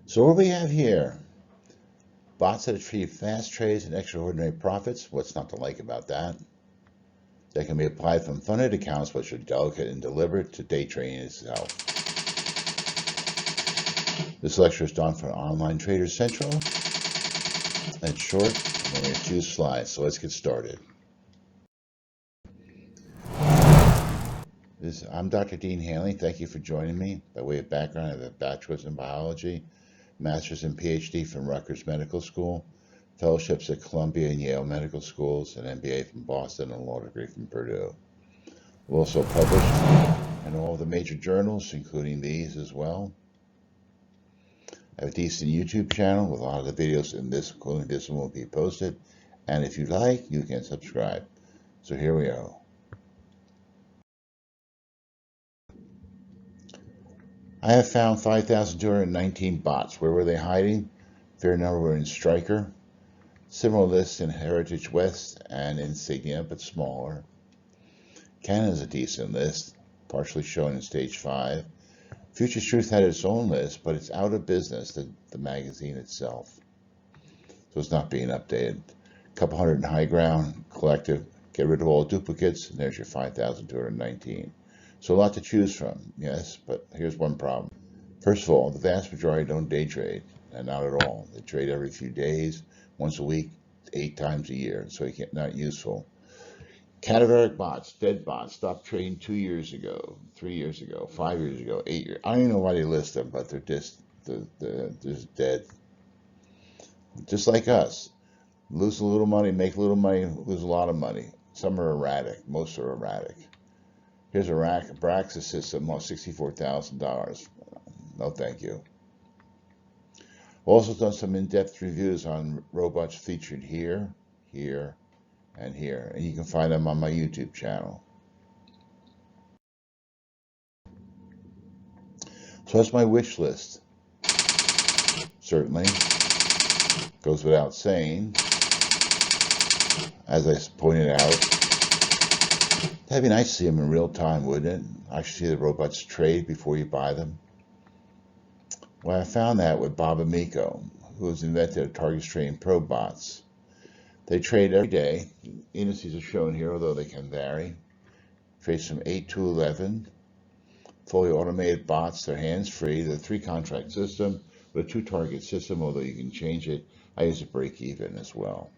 So what we have here, bots that achieve fast trades and extraordinary profits. What's not to like about that? That can be applied from funded accounts, which are delicate and deliberate, to day trading itself. This lecture is done for Online Trader Central. And it's short, only a few slides, so let's get started. I'm Dr. Dean Hanley. Thank you for joining me. By way of background, I have a bachelor's in biology, master's and PhD from Rutgers Medical School, fellowships at Columbia and Yale Medical Schools, an MBA from Boston, and a law degree from Purdue. I've also published in all of the major journals, including these as well. I have a decent YouTube channel with a lot of the videos in this, including this one, will be posted. And if you like, you can subscribe. So here we go. I have found 5,219 bots. Where were they hiding? Fair number were in Striker. Similar lists in Heritage West and Insignia, but smaller. Canada's a decent list, partially shown in Stage 5. Futures Truth had its own list, but it's out of business, the magazine itself. So it's not being updated. A couple hundred in High Ground, Collective. Get rid of all duplicates, and there's your 5,219. So a lot to choose from, yes, but here's one problem. First of all, the vast majority don't day trade, and not at all. They trade every few days, once a week, 8 times a year, so not useful. Cadaveric bots, dead bots, stopped trading 2 years ago, 3 years ago, 5 years ago, 8 years. I don't even know why they list them, but they're just dead. Just like us. Lose a little money, make a little money, lose a lot of money. Some are erratic, most are erratic. Here's a Braxis system, $64,000. No, thank you. Also done some in-depth reviews on robots featured here, here, and here. And you can find them on my YouTube channel. So that's my wish list. Certainly. Goes without saying. As I pointed out, that'd be nice to see them in real time, wouldn't it? Actually see the robots trade before you buy them. Well, I found that with Bob Amico, who has invented Target Trading Pro bots. They trade every day. Indices are shown here, although they can vary. Trades from 8 to 11. Fully automated bots. They're hands-free. They're a 3-contract system, but a 2-target system, although you can change it. I use a break-even as well.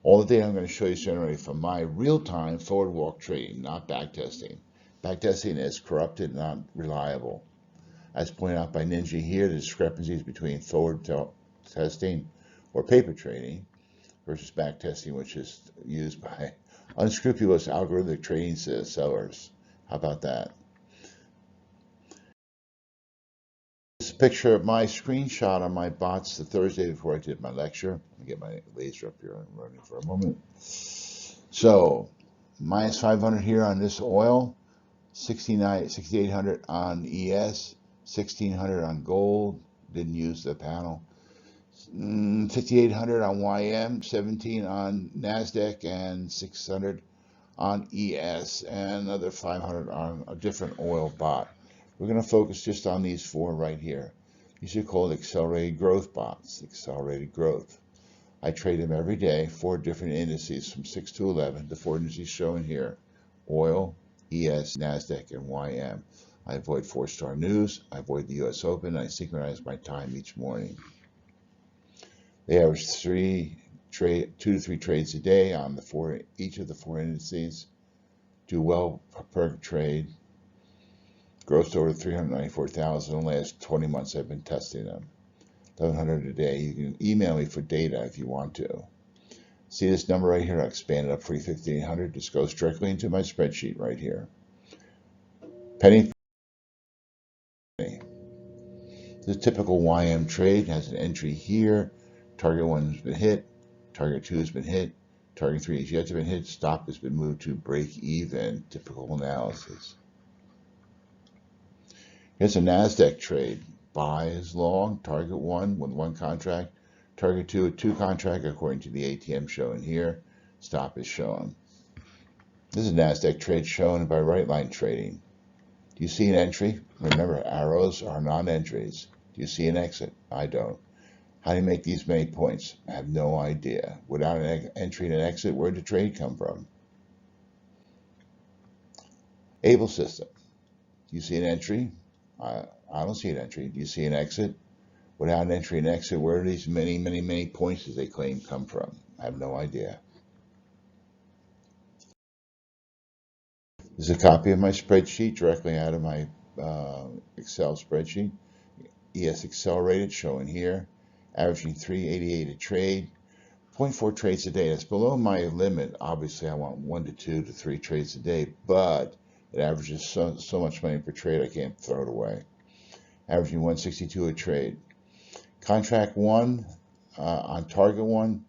All the data I'm going to show you is generated from my real-time forward walk trading, not backtesting. Backtesting is corrupted, not reliable. As pointed out by Ninja here, the discrepancies between forward testing or paper trading versus backtesting, which is used by unscrupulous algorithmic trading sellers. How about that? This is a picture of my screenshot on my bots the Thursday before I did my lecture. Let me get my laser up here and running for a moment. So, minus 500 here on this oil, 6,800 on ES, 1,600 on gold, didn't use the panel, 5,800 on YM, 17 on NASDAQ, and 600 on ES, and another 500 on a different oil bot. We're going to focus just on these 4 right here. These are called accelerated growth bots, accelerated growth. I trade them every day, 4 different indices from 6 to 11, the 4 indices shown here, oil, ES, NASDAQ, and YM. I avoid 4-star news, I avoid the US Open, and I synchronize my time each morning. They average 2 to 3 trades a day on each of the 4 indices. Do well per trade. Grossed over 394,000 in the last 20 months I've been testing them. 1,100 a day. You can email me for data if you want to. See this number right here? I'll expand it up for 5,800. This goes directly into my spreadsheet right here. Penny. The typical YM trade has an entry here. Target 1 has been hit. Target 2 has been hit. Target 3 has yet to be hit. Stop has been moved to break even. Typical analysis. Here's a NASDAQ trade. Buy is long. Target 1 with 1 contract. Target 2 with 2 contract according to the ATM shown here. Stop is shown. This is a NASDAQ trade shown by right line trading. Do you see an entry? Remember, arrows are non-entries. Do Do you see an exit? I don't. How do you make these many points? I have no idea. Without an entry and an exit, where did the trade come from? AbleSys. Do you see an entry? I don't see an entry. Do you see an exit? Without an entry and exit, where do these many points as they claim come from? I have no idea. This is a copy of my spreadsheet directly out of my Excel spreadsheet. ES accelerated showing here, averaging 388 a trade, 0.4 trades a day. That's below my limit. Obviously, I want 1 to 2 to 3 trades a day, but it averages so much money per trade, I can't throw it away. Averaging 162 a trade. Contract 1 on target 1,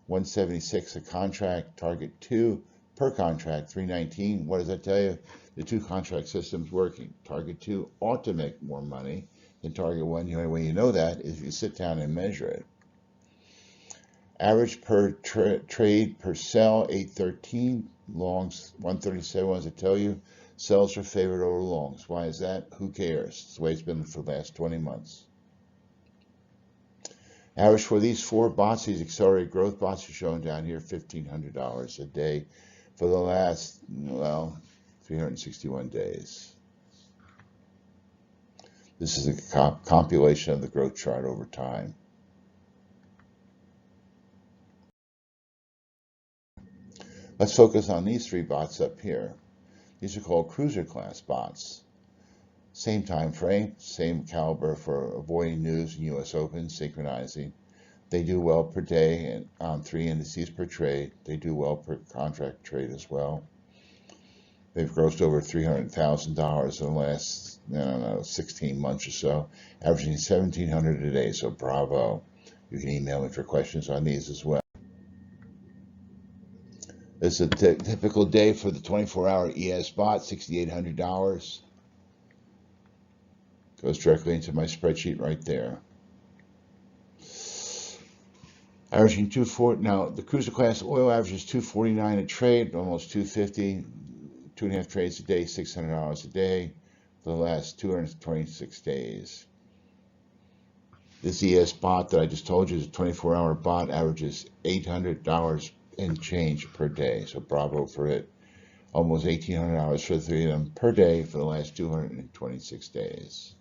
176 a contract. Target 2 per contract, 319. What does that tell you? The 2 contract system's working. Target 2 ought to make more money than target 1. The only way you know that is if you sit down and measure it. Average per trade per sell, 813. Longs, 137. What does it tell you? Sells are favored over longs. Why is that? Who cares? It's the way it's been for the last 20 months. Average for these 4 bots, these accelerated growth bots are shown down here, $1,500 a day for the last, well, 361 days. This is a compilation of the growth chart over time. Let's focus on these 3 bots up here. These are called cruiser class bots. Same time frame, same caliber for avoiding news and US Open, synchronizing. They do well per day and on 3 indices per trade. They do well per contract trade as well. They've grossed over $300,000 in the last, 16 months or so, averaging $1,700 a day, so bravo. You can email me for questions on these as well. This is a typical day for the 24-hour ES bot, $6,800. Goes directly into my spreadsheet right there. Averaging 240. Now the cruiser class oil averages 249 a trade, almost 250, 2.5 trades a day, $600 a day for the last 226 days. This ES bot that I just told you is a 24-hour bot, averages $800 and change per day. So bravo for it. Almost $1,800 for the 3 of them per day for the last 226 days.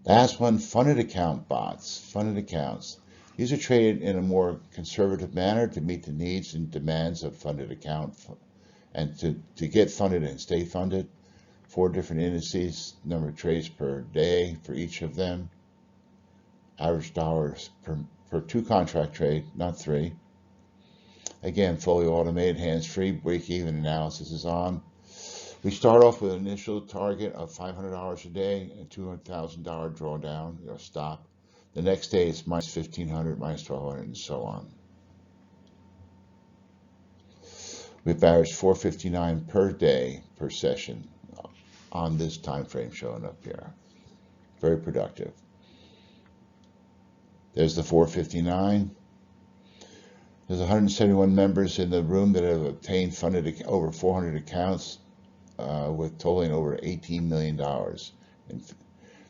Last one, funded account bots. Funded accounts. These are traded in a more conservative manner to meet the needs and demands of funded account and to get funded and stay funded. 4 different indices, number of trades per day for each of them. Average dollars per 2 contract trade, not 3. Again, fully automated, hands-free, break-even analysis is on. We start off with an initial target of $500 a day and $200,000 drawdown, stop. The next day it's minus $1,500, minus $1,200, and so on. We've averaged $459 per day per session on this time frame showing up here. Very productive. There's the 459. There's 171 members in the room that have obtained funded over 400 accounts with totaling over $18 million. And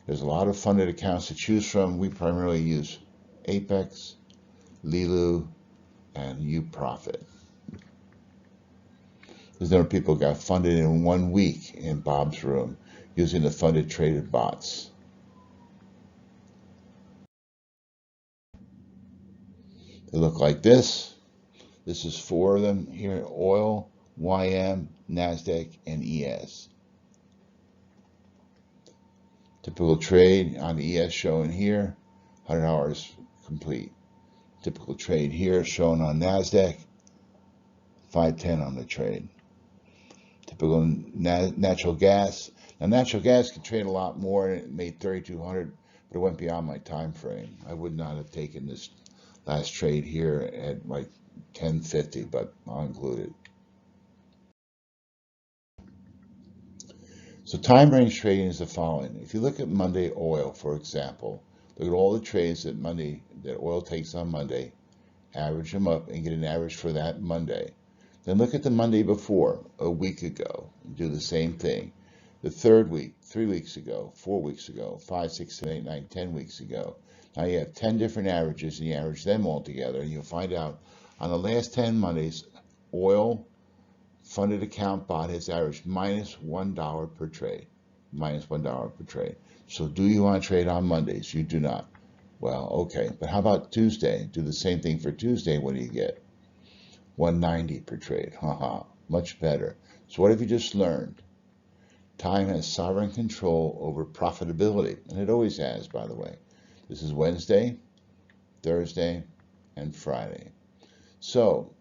there's a lot of funded accounts to choose from. We primarily use Apex, Lilu, and UProfit. There's a number of people who got funded in 1 week in Bob's room using the funded traded bots. They look like this. This is 4 of them here: oil, YM, NASDAQ, and ES. Typical trade on the ES shown here, $100 complete. Typical trade here shown on NASDAQ, 510 on the trade. Typical natural gas. Now natural gas can trade a lot more, and it made 3,200, but it went beyond my time frame. I would not have taken this last trade here at like 1050, but I'll include it. So time range trading is the following. If you look at Monday oil, for example, look at all the trades that oil takes on Monday, average them up and get an average for that Monday. Then look at the Monday before, a week ago, and do the same thing. The third week, 3 weeks ago, 4 weeks ago, 5, 6, 7, 8, 9, 10 weeks ago. Now you have 10 different averages, and you average them all together, and you'll find out on the last 10 Mondays, oil funded account bot has averaged minus $1 per trade. Minus $1 per trade. So do you want to trade on Mondays? You do not. Well, okay. But how about Tuesday? Do the same thing for Tuesday. What do you get? 190 per trade. Haha. Much better. So what have you just learned? Time has sovereign control over profitability. And it always has, by the way. This is Wednesday, Thursday, and Friday. So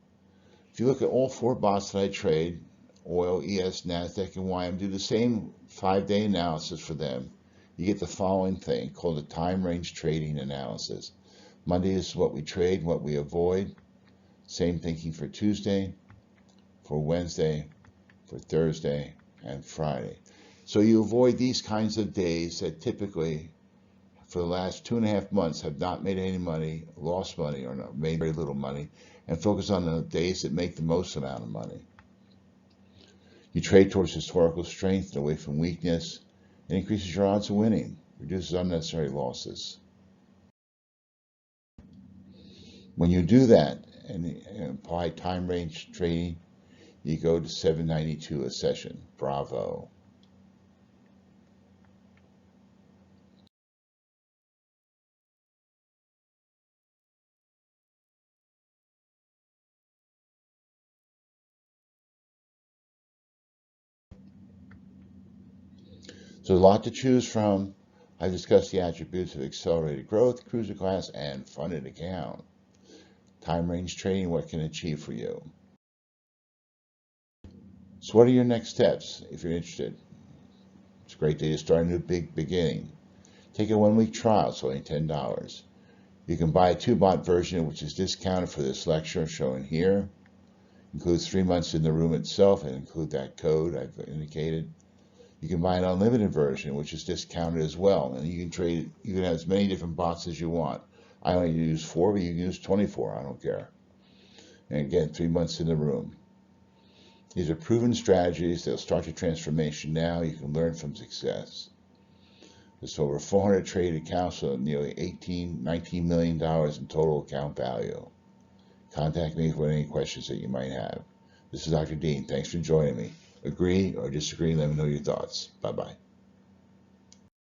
if you look at all 4 bots that I trade, oil, ES, NASDAQ, and YM, do the same 5-day analysis for them. You get the following thing called the time range trading analysis. Monday is what we trade, what we avoid. Same thinking for Tuesday, for Wednesday, for Thursday, and Friday. So you avoid these kinds of days that typically, for the last 2.5 months, have not made any money, lost money, or not made very little money, and focus on the days that make the most amount of money. You trade towards historical strength and away from weakness. It increases your odds of winning, reduces unnecessary losses. When you do that and apply time range trading, you go to 792 a session. Bravo. So a lot to choose from. I discussed the attributes of accelerated growth, cruiser class, and funded account. Time range trading, what can achieve for you. So what are your next steps if you're interested? It's a great day to start a new big beginning. Take a 1-week trial, it's only $10. You can buy a 2-bot version, which is discounted for this lecture shown here. Includes 3 months in the room itself and include that code I've indicated. You can buy an unlimited version, which is discounted as well. And you can trade, you can have as many different bots as you want. I only use 4, but you can use 24, I don't care. And again, 3 months in the room. These are proven strategies. They'll start your transformation now. You can learn from success. There's over 400 traded accounts, so nearly $19 million in total account value. Contact me with any questions that you might have. This is Dr. Dean. Thanks for joining me. Agree or disagree, let me know your thoughts. Bye-bye.